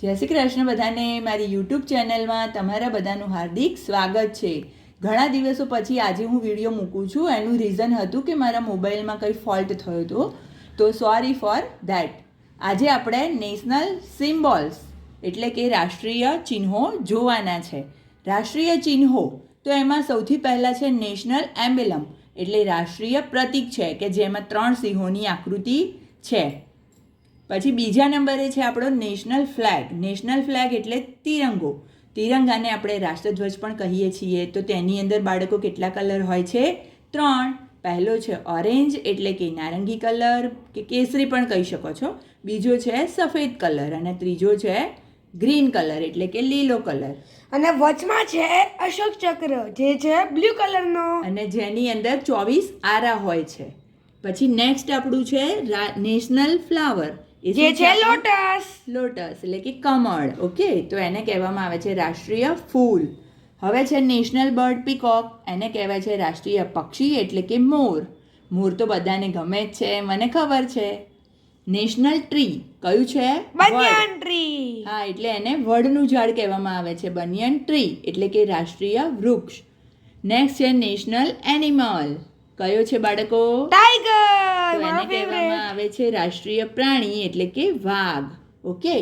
જય શ્રી કૃષ્ણ બધાને. મારી યુટ્યુબ ચેનલમાં તમારા બધાનું હાર્દિક સ્વાગત છે. ઘણા દિવસો પછી આજે હું વિડીયો મૂકું છું. એનું રીઝન હતું કે મારા મોબાઈલમાં કંઈ ફોલ્ટ થયો હતો, તો સોરી ફોર ધેટ. આજે આપણે નેશનલ સિમ્બોલ્સ એટલે કે રાષ્ટ્રીય ચિહ્નો જોવાના છે. રાષ્ટ્રીય ચિહ્નો તો એમાં સૌથી પહેલાં છે નેશનલ એમ્બેલમ એટલે રાષ્ટ્રીય પ્રતીક છે કે જેમાં 3 સિંહોની આકૃતિ છે. પછી બીજા નંબરે છે આપણો નેશનલ ફ્લેગ. નેશનલ ફ્લેગ એટલે તિરંગો. તિરંગાને આપણે રાષ્ટ્રધ્વજ પણ કહીએ છીએ. તો તેની અંદર બાળકો કેટલા કલર હોય છે? 3. પહેલો છે ઓરેન્જ એટલે કે નારંગી કલર કે કેસરી પણ કહી શકો છો. બીજો છે સફેદ કલર અને ત્રીજો છે ગ્રીન કલર એટલે કે લીલો કલર. અને વચમાં છે અશોક ચક્ર જે છે બ્લુ કલરનો અને જેની અંદર 24 આરા હોય છે. પછી નેક્સ્ટ આપણું છે નેશનલ ફ્લાવર જે છે લોટસ. લોટસ એટલે કે કમળ. ઓકે, તો એને કહેવામાં આવે છે રાષ્ટ્રીય ફૂલ. હવે છે નેશનલ બર્ડ પીકોક. એને કહેવાય છે રાષ્ટ્રીય પક્ષી એટલે કે મોર. મોર તો બધાને ગમે જ છે, મને ખબર છે. નેશનલ ટ્રી કયું છે? Banyan tree. હા, એટલે એને વડનું ઝાડ કહેવામાં આવે છે, બનિયન ટ્રી એટલે કે રાષ્ટ્રીય વૃક્ષ. નેક્સ્ટ છે નેશનલ એનિમલ. કયો છે બાળકો? ટાઈગર. તો એને કહેવામાં આવે છે રાષ્ટ્રીય પ્રાણી એટલે કે વાઘ. ઓકે.